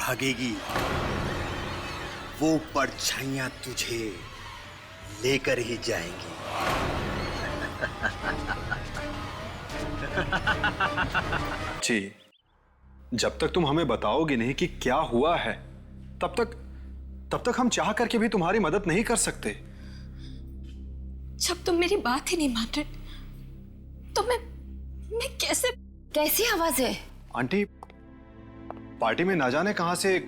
भागेगी वो परछाइयां तुझे लेकर ही जाएंगी। जी, जब तक तुम हमें बताओगे नहीं कि क्या हुआ है, तब तक हम चाह करके भी तुम्हारी मदद नहीं कर सकते। जब तुम मेरी बात ही नहीं मान रहे तो मैं कैसी आवाज है? आंटी, पार्टी में ना जाने कहां से एक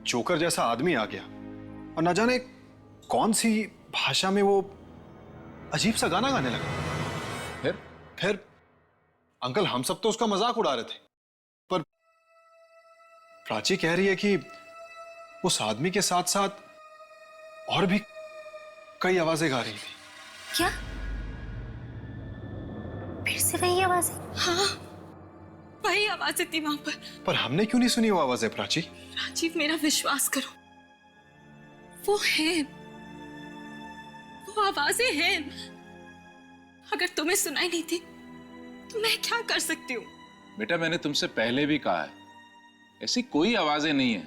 जोकर जैसा आदमी आ गया और ना जाने कौन सी भाषा में वो अजीब सा गाना गाने लगा। फिर अंकल, हम सब तो उसका मजाक उड़ा रहे थे, पर प्राची कह रही है कि उस आदमी के साथ साथ और भी कई आवाजें गा रही थी। क्या? फिर से वही आवाज? हाँ, वही आवाजें थी वहां पर हमने क्यों नहीं सुनी वो आवाजें प्राची? राजीव, मेरा विश्वास करो, वो है, वो आवाजें हैं। अगर तुम्हें सुनाई नहीं थी तो मैं क्या कर सकती हूँ? बेटा, मैंने तुमसे पहले भी कहा है, ऐसी कोई आवाजें नहीं है,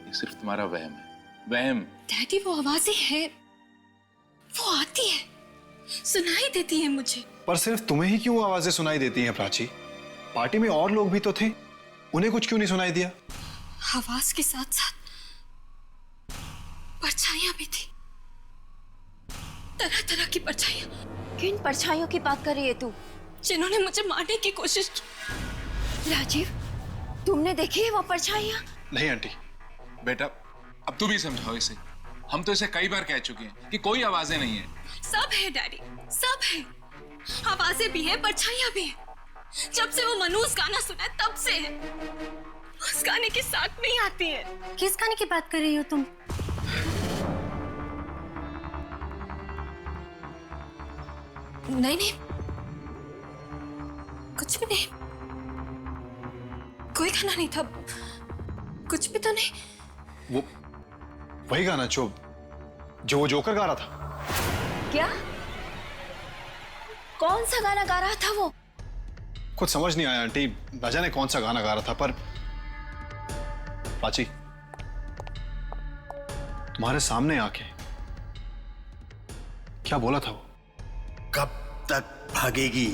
ये सिर्फ तुम्हारा वहम है, वहम। डैडी, वो आवाजें हैं, वो आती है, सुनाई देती है मुझे। पर सिर्फ तुम्हें ही क्यों आवाजें सुनाई देती हैं प्राची? पार्टी में और लोग भी तो थे, उन्हें कुछ क्यों नहीं सुनाई दिया? आवाज के साथ साथ परछाइयां भी थी, तरह तरह की परछाइयां। किन परछाइयों की बात कर रही है तू? जिन्होंने मुझे मारने की कोशिश की। राजीव, तुमने देखी है वो परछाइयां? नहीं आंटी। बेटा, अब तुम ही समझाओ इसे, हम तो इसे कई बार कह चुके हैं कि कोई आवाजें नहीं है। सब है डैडी, सब है, आवाजें भी है, परछाइयां भी है। जब से वो मनूस गाना सुना है तब से है, उस गाने के साथ में ही आती है। किस गाने की बात कर रही हो तुम? नहीं नहीं, कुछ भी नहीं, कोई गाना नहीं था, कुछ भी तो नहीं। वो वही गाना जो वो जोकर गा रहा था। क्या? कौन सा गाना गा रहा था वो? कुछ समझ नहीं आया आंटी, न जाने कौन सा गाना गा रहा था। पर प्राची, तुम्हारे सामने आके क्या बोला था वो? कब तक भागेगी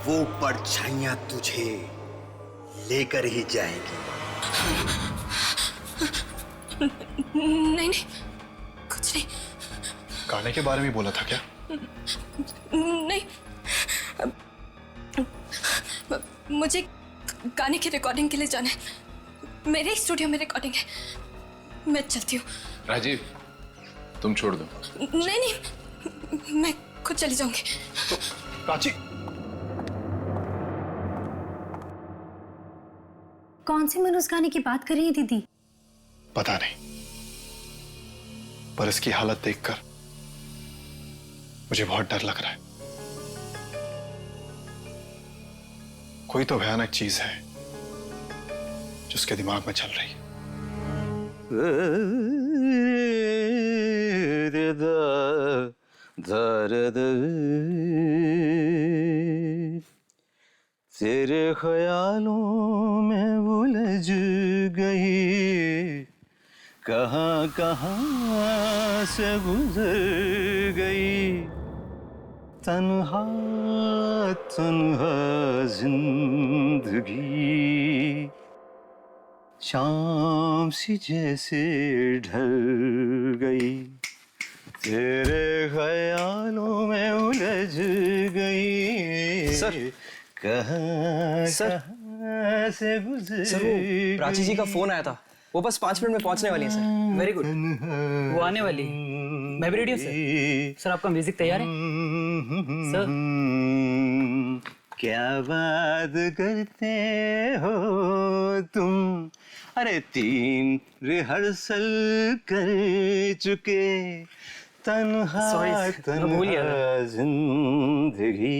वो परछाइयां तुझे लेकर ही जाएंगी। नहीं नहीं, कुछ नहीं। गाने के बारे में बोला था क्या? नहीं, मुझे गाने की रिकॉर्डिंग के लिए जाना है, मेरे स्टूडियो में रिकॉर्डिंग है, मैं चलती हूँ। राजीव, तुम छोड़ दो। नहीं नहीं, मैं खुद चली जाऊंगी। तो प्राची, कौन सी मनोज गाने की बात कर रही है दीदी? पता नहीं, पर इसकी हालत देखकर मुझे बहुत डर लग रहा है। कोई तो भयानक चीज है जो उसके दिमाग में चल रही है। तेरे ख्यालों में उलझ गई, कहाँ कहाँ से गुजर गई, तन्हा तन्हा जिंदगी, शाम सी जैसे ढल गई, तेरे ख्यालों में उलझ गई। सर, कहाँ सर, कहाँ से गुजर सर, वो प्राची जी का फोन आया था, वो बस 5 मिनट में पहुंचने वाली है सर। वेरी गुड, वो आने वाली। मैं भी रेडी हूँ सर। सर, आपका म्यूजिक तैयार है सर? क्या बात करते हो तुम? अरे 3 रिहर्सल कर चुके, तन्हा तन्हा जिंदगी,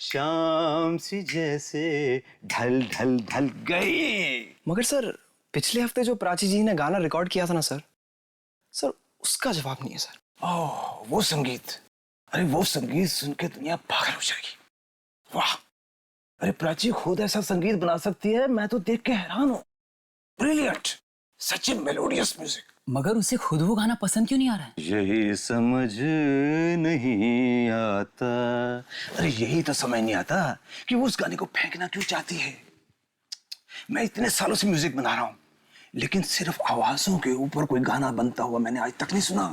शाम सी जैसे ढल ढल ढल गई। मगर सर, पिछले हफ्ते जो प्राची जी ने गाना रिकॉर्ड किया था ना सर, उसका जवाब नहीं है सर। ओह, वो संगीत, अरे वो संगीत सुन के दुनिया पागल हो जाएगी। वाह, अरे प्राची खुद ऐसा संगीत बना सकती है, मैं तो देख के हैरान हूँ। ब्रिलियंट, सच ए मेलोडियस म्यूजिक। मगर उसे खुद वो गाना पसंद क्यों नहीं आ रहा है? यही समझ नहीं आता। अरे यही तो समझ नहीं आता कि वो उस गाने को फेंकना क्यों चाहती है। मैं इतने सालों से म्यूजिक बना रहा हूं, लेकिन सिर्फ आवाजों के ऊपर कोई गाना बनता हुआ मैंने आज तक नहीं सुना।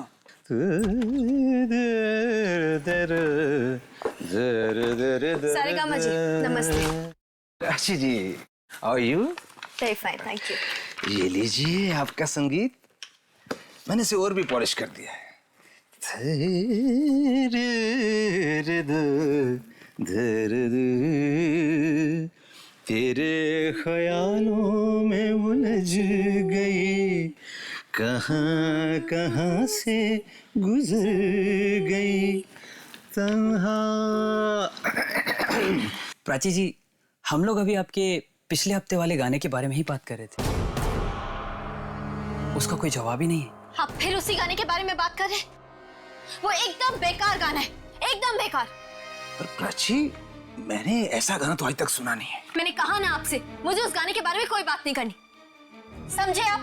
सारेगामा जी, नमस्ते। Rashi ji, how are you? Very fine, thank you. ये लीजिए आपका संगीत, मैंने इसे और भी पॉलिश कर दिया है। तेरे ख्यालों में उलझ गई, कहाँ कहाँ से गुजर गई तन्हा। प्राची जी, हम लोग अभी आपके पिछले हफ्ते वाले गाने के बारे में ही बात कर रहे थे। उसका कोई जवाब ही नहीं है। आप फिर उसी गाने के बारे में बात कर रहे हैं? वो एकदम बेकार गाना है, एकदम बेकार। पर प्राची, मैंने ऐसा गाना तो आज तक सुना नहीं है। मैंने कहा ना आपसे, मुझे उस गाने के बारे में कोई बात नहीं करनी, समझे आप?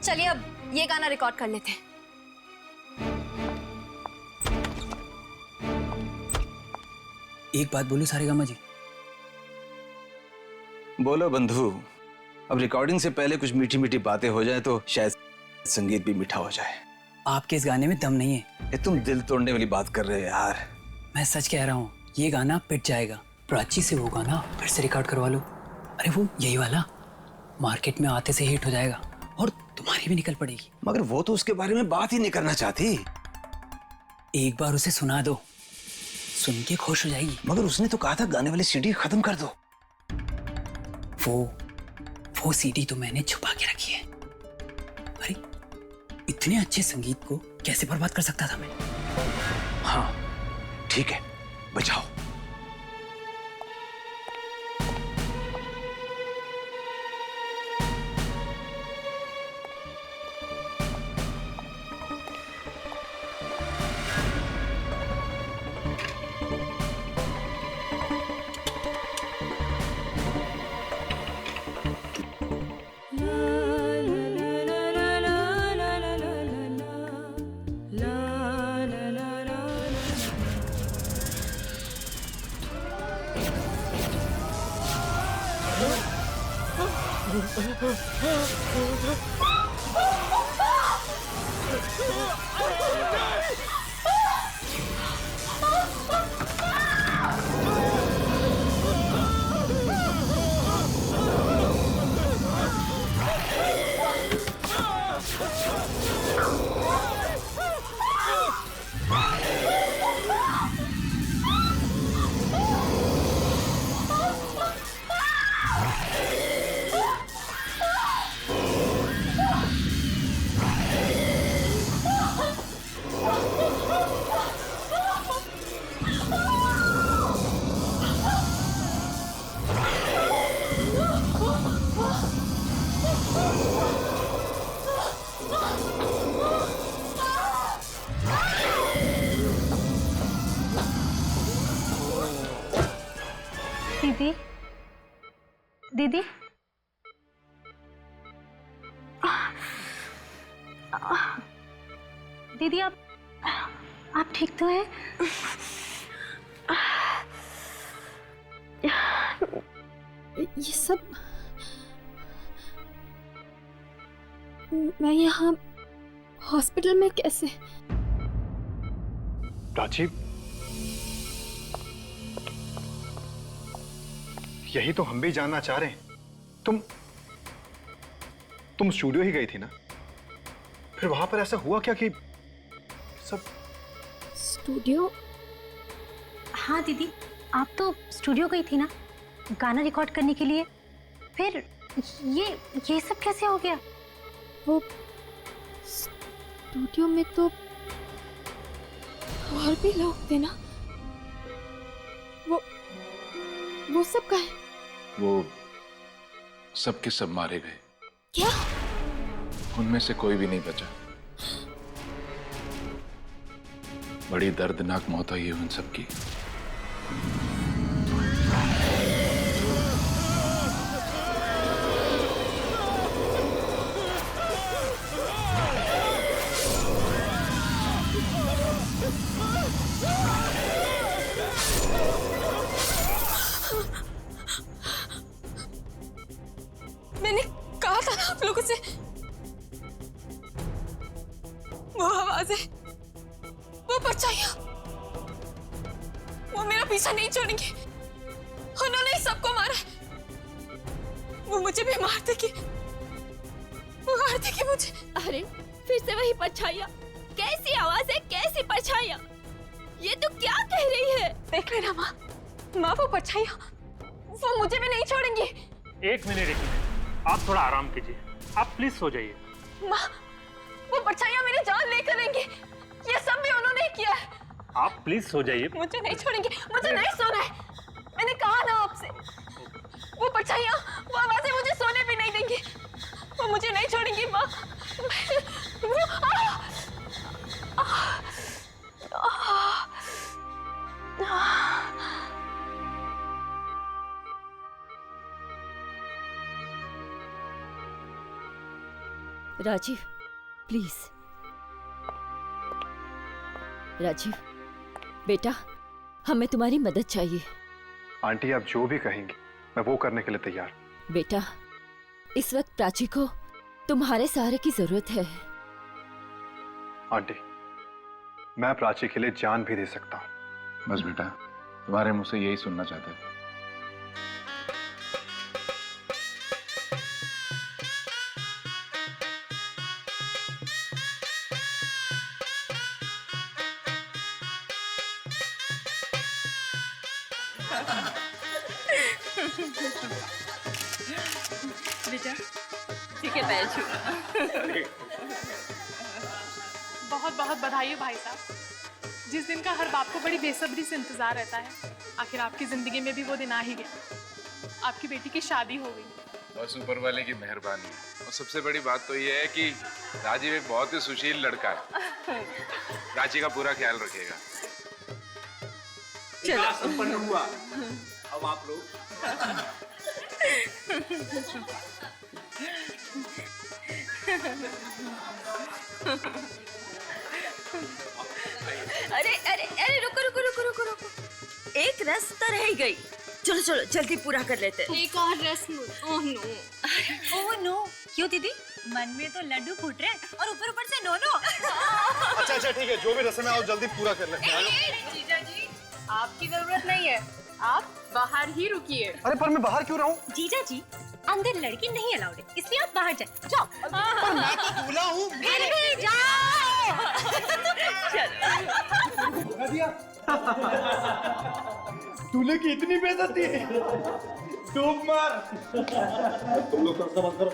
चलिए अब ये गाना रिकॉर्ड कर लेते हैं। एक बात बोलूं सारेगामा जी? बोलो बंधु। अब रिकॉर्डिंग से पहले कुछ मीठी मीठी बातें हो जाए तो शायद संगीत भी मीठा हो जाए। आपके इस गाने में दम नहीं है। ये तुम दिल तोड़ने वाली बात कर रहे हो यार। मैं सच कह रहा हूँ, ये गाना पिट जाएगा। प्राची से वो गाना फिर से रिकॉर्ड करवा लो। अरे वो यही वाला मार्केट में आते से हिट हो जाएगा और तुम्हारी भी निकल पड़ेगी। मगर वो तो उसके बारे में बात ही नहीं करना चाहती। एक बार उसे सुना दो, सुन के खुश हो जाएगी। मगर उसने तो कहा था गाने वाली सीडी खत्म कर दो। वो सीडी तो मैंने छुपा के रखी है। अरे इतने अच्छे संगीत को कैसे बर्बाद कर सकता था मैं? हाँ ठीक है, बचाओ। दीदी, दीदी, दीदी आप ठीक तो हैं? ये सब मैं यहाँ हॉस्पिटल में कैसे? प्राची, यही तो हम भी जानना चाह रहे हैं। तुम स्टूडियो ही गई थी ना? फिर वहां पर ऐसा हुआ क्या कि सब? स्टूडियो? हाँ दीदी, आप तो स्टूडियो गई थी ना गाना रिकॉर्ड करने के लिए। फिर ये सब कैसे हो गया? वो स्टूडियो में तो और भी लोग थे ना, वो सब कहाँ हैं? वो सब के सब मारे गए। क्या? उनमें से कोई भी नहीं बचा। बड़ी दर्दनाक मौत हुई है उन सब की। पीछा नहीं छोड़ेंगे। उन्होंने ही सबको मारा। वो मुझे भी मार देगी, मुझे। अरे फिर से वही परछाइयाँ। कैसी आवाज है, कैसी परछाइयाँ? ये तो क्या कह रही है? देख लेना माँ, वो परछाइयाँ वो मुझे भी नहीं छोड़ेंगी। एक मिनट, आप थोड़ा आराम कीजिए। आप प्लीज सो जाइए। माँ, वो परछाइयाँ मेरी जान लेकर रहेंगी। ये सब भी उन्होंने ही किया है। आप प्लीज सो जाइए। मुझे नहीं छोड़ेंगे, मुझे नहीं सोना है। मैंने कहा ना आपसे, वो परछाइयाँ, वो आवाजें मुझे सोने भी नहीं देंगी। वो मुझे नहीं छोड़ेंगी माँ। राजीव, प्लीज। राजीव बेटा, हमें तुम्हारी मदद चाहिए। आंटी आप जो भी कहेंगी मैं वो करने के लिए तैयार। बेटा, इस वक्त प्राची को तुम्हारे सहारे की जरूरत है। आंटी मैं प्राची के लिए जान भी दे सकता हूँ। बस बेटा, तुम्हारे मुंह से यही सुनना चाहते थे। बेटा, ठीक है, पैर छू। बहुत बहुत बधाई हो भाई साहब, जिस दिन का हर बाप को बड़ी बेसब्री से इंतजार रहता है। आखिर आपकी जिंदगी में भी वो दिन आ ही गया। आपकी बेटी की शादी हो गई। बस ऊपर वाले की मेहरबानी है। और सबसे बड़ी बात तो ये है कि राजीव एक बहुत ही सुशील लड़का है। प्राची का पूरा ख्याल रखेगा। चलो संपन्न हुआ। अब आप लोग अरे अरे अरे, रुको रुको रुको रुको रुको, एक रस्म तो रह गई। चलो चलो जल्दी पूरा कर लेते हैं। एक और रस्म। ओह नो, ओह नो, क्यों दीदी? मन में तो लड्डू फूट रहे और ऊपर ऊपर से नो नो। अच्छा ठीक है, जो भी रस्म है आप जल्दी पूरा कर लेते हैं। जीजा जी, आपकी जरूरत नहीं है, आप बाहर ही रुकिए। अरे पर मैं बाहर क्यों रहूं? जीजा जी, अंदर लड़की नहीं अलाउड है, इसलिए आप बाहर जाए। जाओ। पर मैं तो दूल्हा हूँ। फिर भी जाओ। दूल्हे की इतनी बेइज्जती है। डूब मार। तुम लोग करना बंद करो।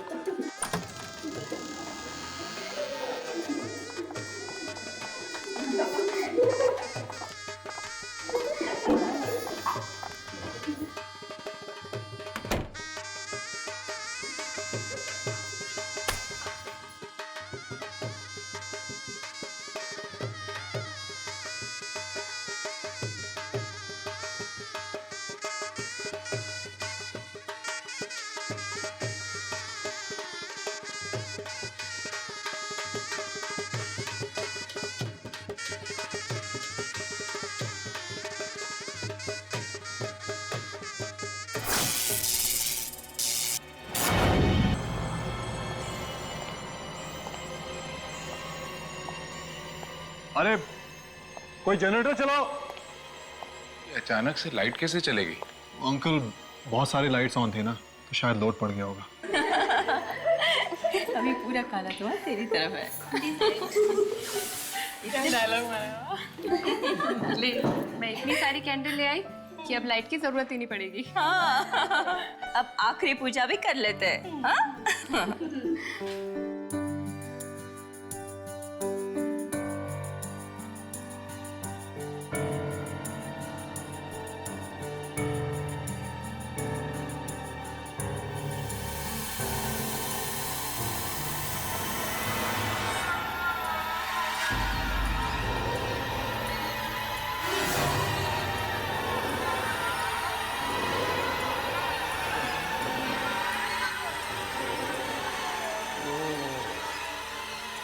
अरे कोई जनरेटर चलाओ। अचानक से लाइट कैसे चलेगी? अंकल बहुत सारी लाइट्स ऑन थी ना, तो शायद लोड पड़ गया होगा। अभी पूरा काला तो तेरी तरफ है। डायलॉग मारा। ले, मैं इतनी सारी कैंडल ले आई कि अब लाइट की जरूरत ही नहीं पड़ेगी। हाँ, अब आखिरी पूजा भी कर लेते हैं। हाँ?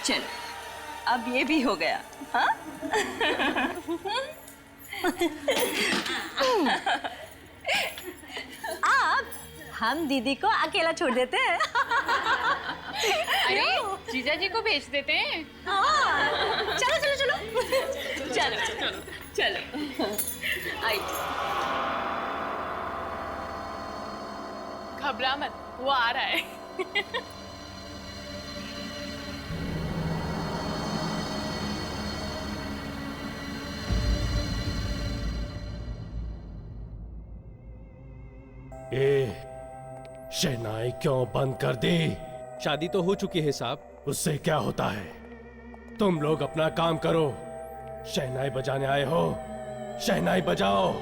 चलो, अब ये भी हो गया। हाँ? अब हम दीदी को अकेला छोड़ देते हैं। अरे जीजा जी को भेज देते हैं। चलो चलो चलो। चलो चलो चलो। आई। घबरा मत, वो आ रहा है। शहनाई क्यों बंद कर दी? शादी तो हो चुकी है साहब। उससे क्या होता है? तुम लोग अपना काम करो। शहनाई बजाने आए हो, शहनाई बजाओ।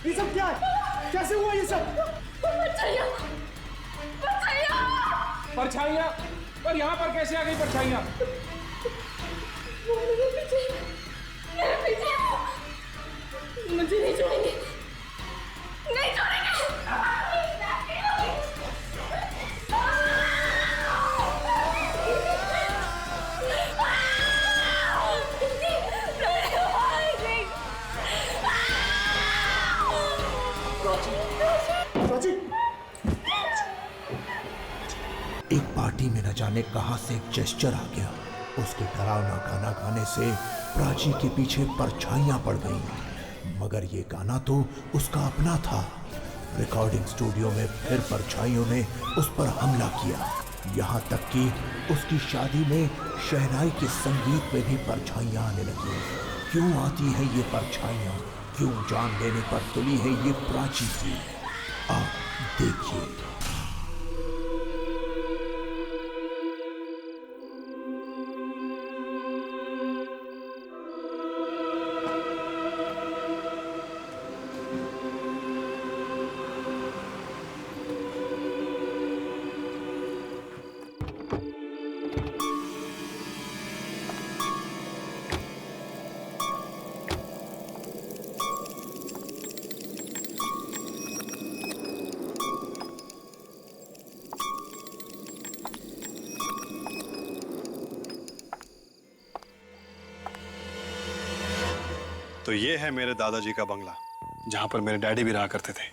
ये सब क्या है? कैसे हुआ ये सब? परछाइयाँ? पर यहाँ पर कैसे आ गई परछाइयाँ? मुझे नहीं छोड़ेंगे, नहीं छोड़ेंगे। एक पार्टी में न जाने कहां से एक जेस्चर आ गया। उसके डरावना गाना गाने से प्राची के पीछे परछाइयां पड़ गईं। मगर ये गाना तो उसका अपना था। रिकॉर्डिंग स्टूडियो में फिर परछाइयों ने उस पर हमला किया। यहाँ तक कि उसकी शादी में शहनाई के संगीत में भी परछाइयां आने लगी। क्यों आती है ये परछाइयां? क्यों जान लेने पर तुली है ये प्राची की? आप देखिए। तो ये है मेरे दादाजी का बंगला, जहां पर मेरे डैडी भी रहा करते थे।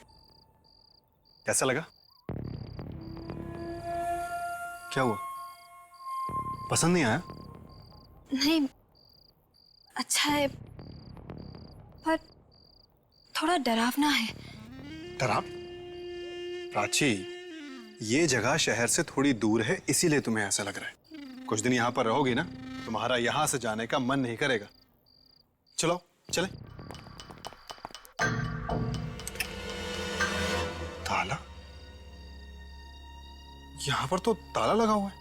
कैसा लगा? क्या हुआ? पसंद नहीं आया? नहीं, अच्छा है पर थोड़ा डरावना है। प्राची, ये जगह शहर से थोड़ी दूर है, इसीलिए तुम्हें ऐसा लग रहा है। कुछ दिन यहां पर रहोगी ना, तुम्हारा यहां से जाने का मन नहीं करेगा। चलो चले। ताला? यहां पर तो ताला लगा हुआ है।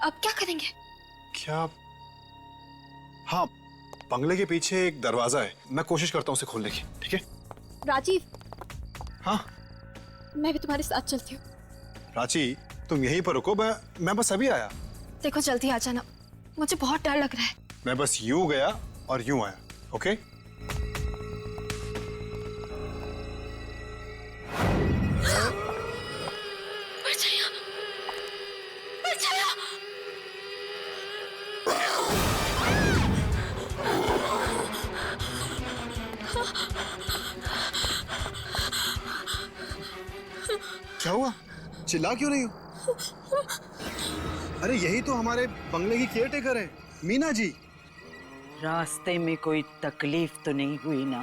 अब क्या करेंगे? क्या? हाँ, बंगले के पीछे एक दरवाजा है, मैं कोशिश करता हूं उसे खोलने की। ठीक है राजीव। हाँ, मैं भी तुम्हारे साथ चलती हूँ। प्राची, तुम यहीं पर रुको, मैं बस अभी आया। देखो जल्दी आ जाना, मुझे बहुत डर लग रहा है। मैं बस यूं गया और यूं आया। ओके? क्या हुआ? चिल्ला क्यों रही हो? अरे यही तो हमारे बंगले की केयरटेकर है, मीना जी। रास्ते में कोई तकलीफ तो नहीं हुई ना?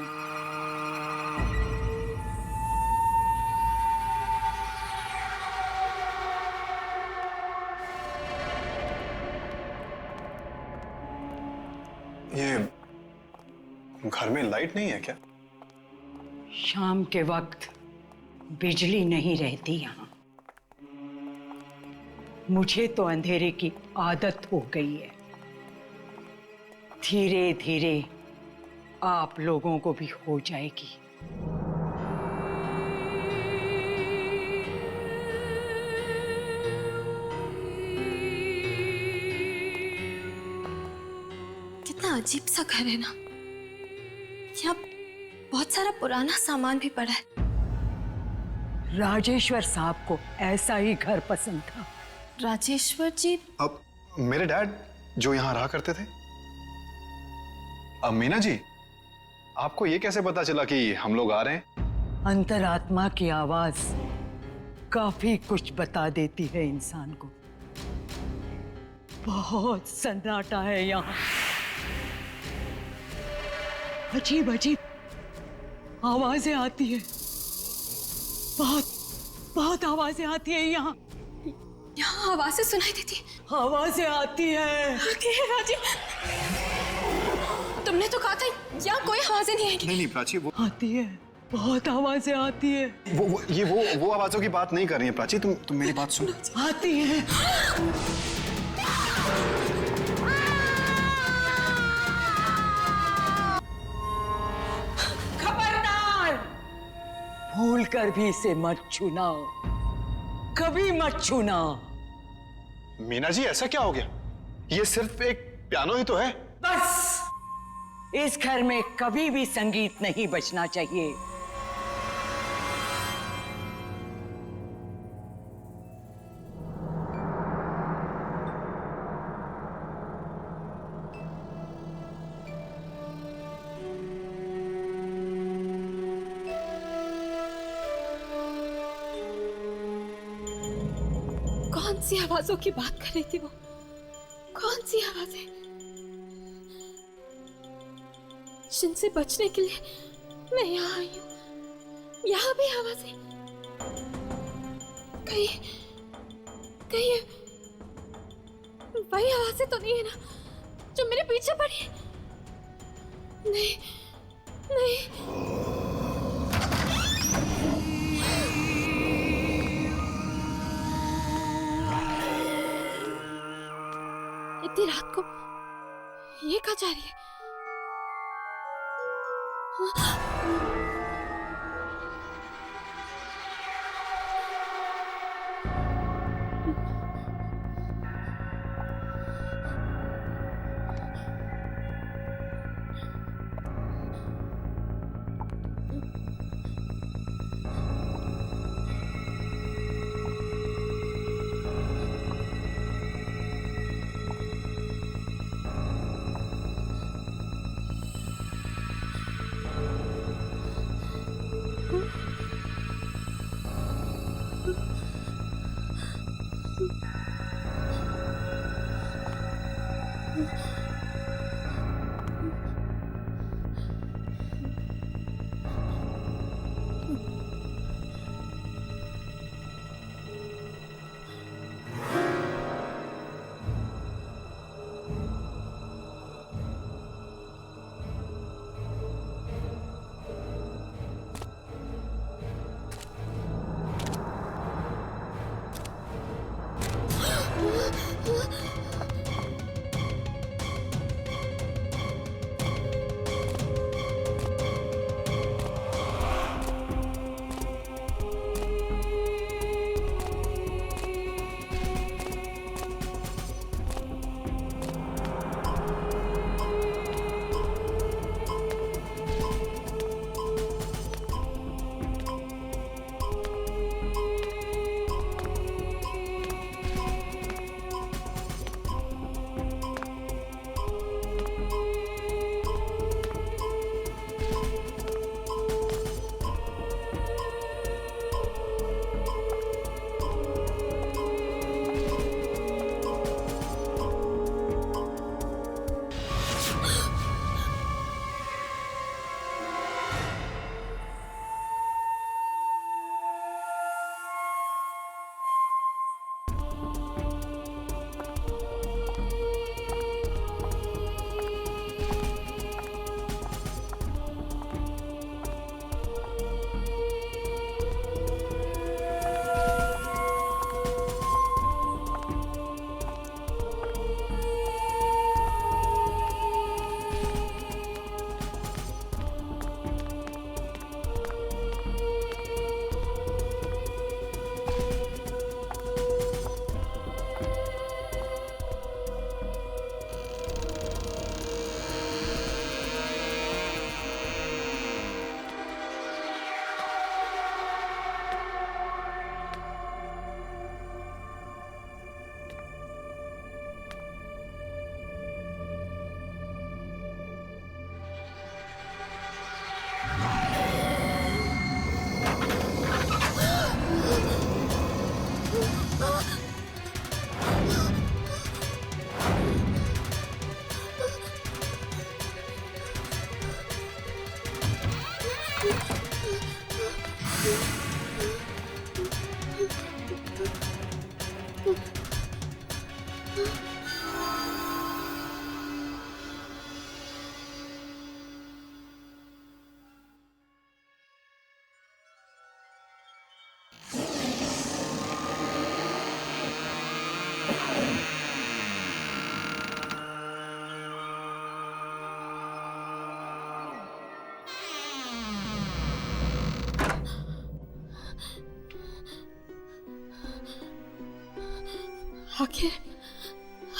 ये घर में लाइट नहीं है क्या? शाम के वक्त बिजली नहीं रहती यहाँ। मुझे तो अंधेरे की आदत हो गई है। धीरे धीरे आप लोगों को भी हो जाएगी। कितना अजीब सा घर है ना। यहाँ बहुत सारा पुराना सामान भी पड़ा है। राजेश्वर साहब को ऐसा ही घर पसंद था। राजेश्वर जी? अब मेरे डैड जो यहाँ रहा करते थे। अब मीना जी, आपको ये कैसे पता चला कि हम लोग आ रहे हैं? अंतरात्मा की आवाज काफी कुछ बता देती है इंसान को। बहुत सन्नाटा है यहाँ। अजीब अजीब आवाजें आती है। बहुत आवाजें आती है यहाँ। यहाँ आवाजें सुनाई देती है। आवाजें आती है। आती है राजीव। तुमने तो कहा था यहाँ कोई आवाजें नहीं आएगी। नहीं प्राची, वो आती है। बहुत आवाजें आती है। वो आवाजों की बात नहीं कर रही है प्राची। तुम मेरी बात सुनो। आती है। खबरदार! भूल कर भी इसे मत छूना। कभी मत छूना। मीना जी, ऐसा क्या हो गया? ये सिर्फ एक पियानो ही तो है। बस इस घर में कभी भी संगीत नहीं बजना चाहिए। कौन सी आवाजों की बात कर रही थी वो? कौन सी आवाजें जिनसे बचने के लिए मैं यहाँ आई हूँ? यहाँ भी आवाजें। कहीं वही आवाजें तो नहीं है ना जो मेरे पीछे पड़ी है? नहीं नहीं। इतनी रात को ये कहाँ जा रही है?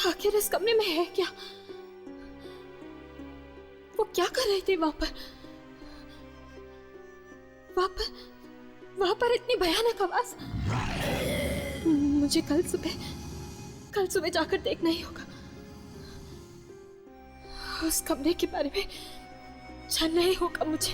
आखिर इस कमरे में है क्या? वो क्या कर रहे थे वहां पर इतनी भयानक आवाज। मुझे कल सुबह जाकर देखना ही होगा। उस कमरे के बारे में जानना ही होगा मुझे।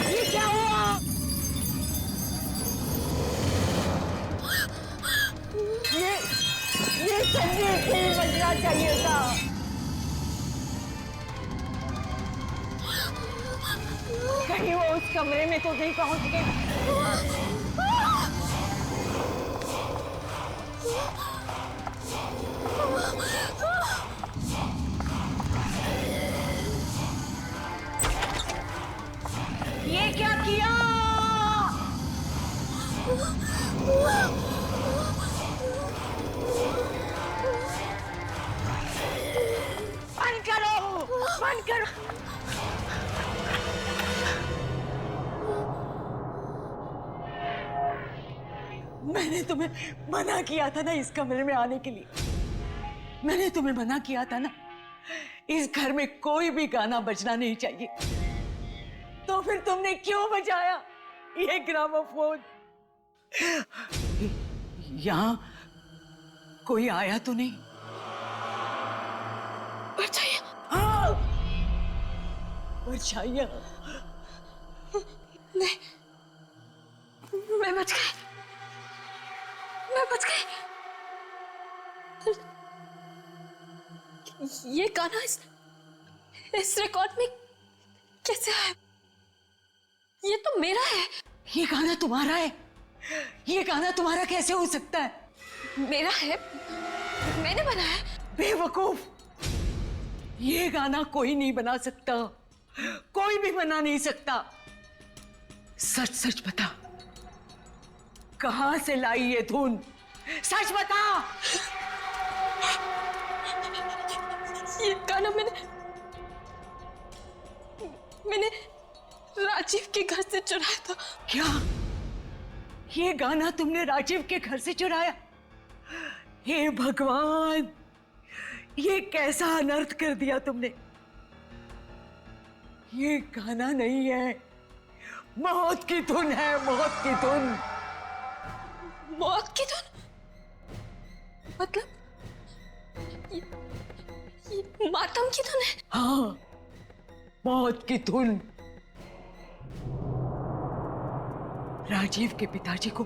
ये क्या हुआ? ये संगीत नहीं बजना चाहिए था। कहीं वो उस कमरे में तो नहीं पहुंच गई? ये क्या किया? बंद करो, बंद करो। मैंने तुम्हें मना किया था ना इस कमरे में आने के लिए। मैंने तुम्हें मना किया था ना, इस घर में कोई भी गाना बजना नहीं चाहिए। तो फिर तुमने क्यों बजाया ये ग्रामोफोन? यहाँ कोई आया तो नहीं? परछाइयाँ। हाँ, परछाइयाँ। मैं बच गई, मैं बच गई। ये गाना इस रिकॉर्ड में कैसे आया? ये तो मेरा है। ये गाना तुम्हारा है? ये गाना तुम्हारा कैसे हो सकता है? मेरा है, मैंने बनाया। बेवकूफ, ये गाना कोई नहीं बना सकता, कोई भी बना नहीं सकता। सच सच बता, कहां से लाई ये धुन? सच बता। ये गाना मैंने राजीव के घर से चुराया था। क्या? ये गाना तुमने राजीव के घर से चुराया? हे भगवान, ये कैसा अनर्थ कर दिया तुमने। ये गाना नहीं है, मौत की धुन है, मौत की धुन। मौत की धुन? मतलब ये मातम की धुन है? हाँ, मौत की धुन। राजीव के पिताजी को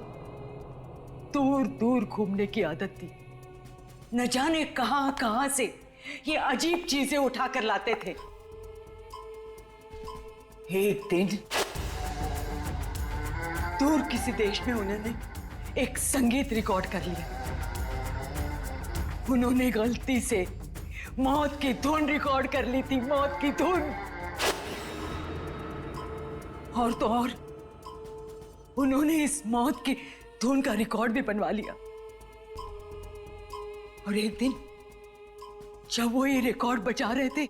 दूर दूर घूमने की आदत थी। न जाने कहां कहां से ये अजीब चीजें उठाकर लाते थे। एक दिन दूर किसी देश में उन्होंने एक संगीत रिकॉर्ड कर लिया। उन्होंने गलती से मौत की धुन रिकॉर्ड कर ली थी, मौत की धुन। और तो और उन्होंने इस मौत की धुन का रिकॉर्ड भी बनवा लिया। और एक दिन जब वो ये रिकॉर्ड बजा रहे थे,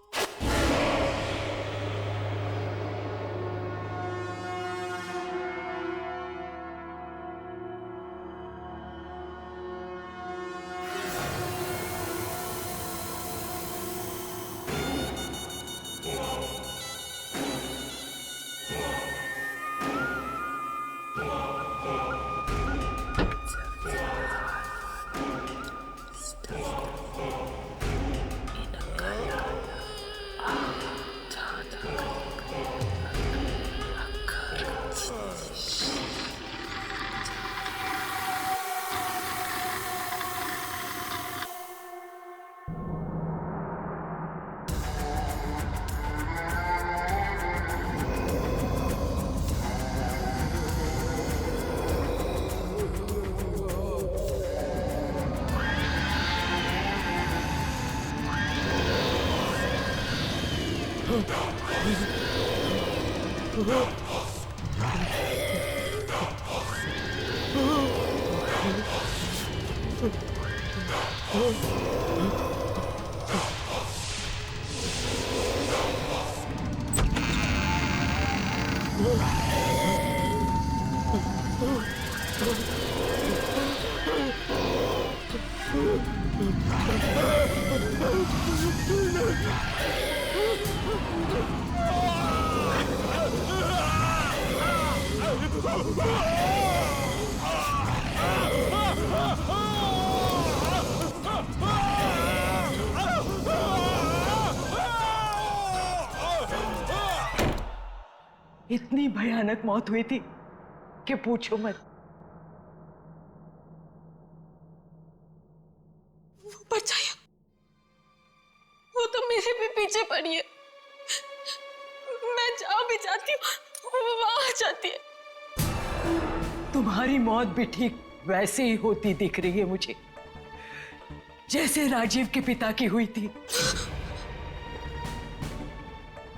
इतनी भयानक मौत हुई थी कि पूछो मत। वो परछाइयां, वो तो मेरे भी पीछे पड़ी है। मैं जहाँ भी जाती हूँ वो वहां आ जाती है। तुम्हारी मौत भी ठीक वैसे ही होती दिख रही है मुझे, जैसे राजीव के पिता की हुई थी।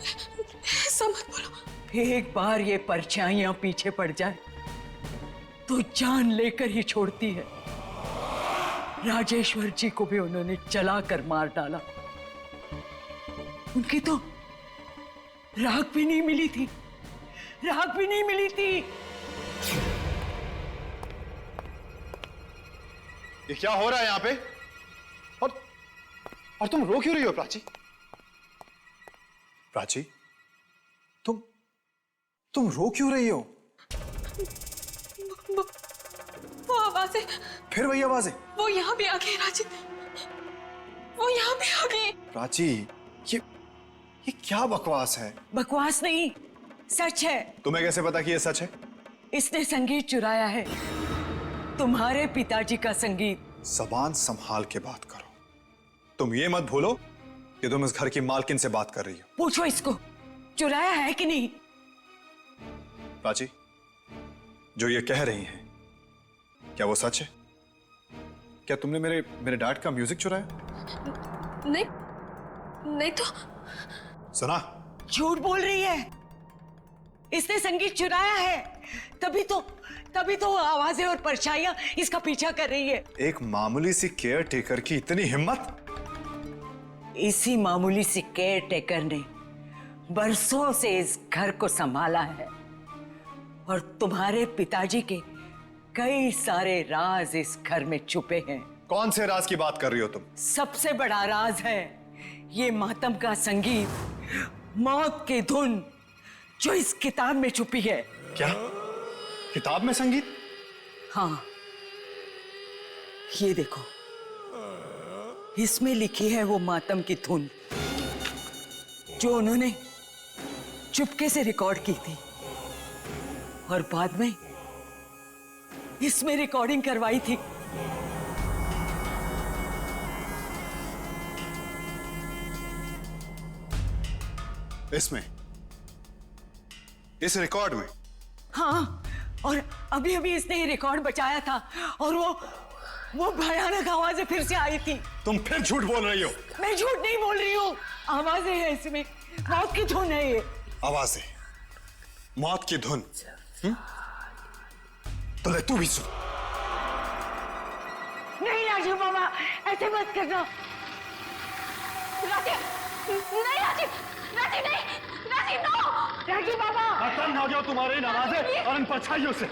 ऐसा मत बोलो। एक बार ये परछाइयां पीछे पड़ जाए तो जान लेकर ही छोड़ती है। राजेश्वर जी को भी उन्होंने जलाकर मार डाला। उनकी तो राख भी नहीं मिली थी, राख भी नहीं मिली थी। ये क्या हो रहा है यहाँ पे? और तुम रो क्यों रही हो प्राची? प्राची, तुम रो क्यों रही हो? वो आवाजें, फिर वही आवाजें? वो यहाँ भी आ गई राजीव, वो यहाँ भी आ गई। प्राची, ये क्या बकवास है? बकवास नहीं, सच है। तुम्हें कैसे पता कि ये सच है? इसने संगीत चुराया है, तुम्हारे पिताजी का संगीत। जबान संभाल के बात करो। तुम ये मत भूलो कि तुम इस घर की मालकिन से बात कर रही हो। पूछो इसको, चुराया है कि नहीं? प्राची, जो ये कह रही हैं, क्या वो सच है? क्या तुमने मेरे डैड का म्यूजिक चुराया? नहीं, नहीं तो। सुना? झूठ बोल रही है। इसने संगीत चुराया है, तभी तो आवाजें और परछाइयां इसका पीछा कर रही है। एक मामूली सी केयर टेकर की इतनी हिम्मत? इसी मामूली सी केयर टेकर ने बरसों से इस घर को संभाला है और तुम्हारे पिताजी के कई सारे राज इस घर में छुपे हैं। कौन से राज की बात कर रही हो तुम? सबसे बड़ा राज है ये मातम का संगीत, मौत की धुन जो इस किताब में छुपी है। क्या? किताब में संगीत? हाँ, ये देखो, इसमें लिखी है वो मातम की धुन जो उन्होंने चुपके से रिकॉर्ड की थी और बाद में इसमें रिकॉर्डिंग करवाई थी। इसमें, इस रिकॉर्ड में? हाँ, और अभी अभी इसने ये रिकॉर्ड बचाया था और वो भयानक आवाजें फिर से आई थी। तुम फिर झूठ बोल रही हो। मैं झूठ नहीं बोल रही हूँ, आवाजें हैं इसमें, मौत की धुन है ये। आवाजें, मौत की धुन? तो ले तू भी सुन। नहीं राजीव बाबा, ऐसे मत करना। राजीव, नहीं राजीव, राजीव नहीं, राजीव नो, राजीव बाबा। खत्म हो जाओ तुम्हारी इन आवाजें और इन परछाइयों से।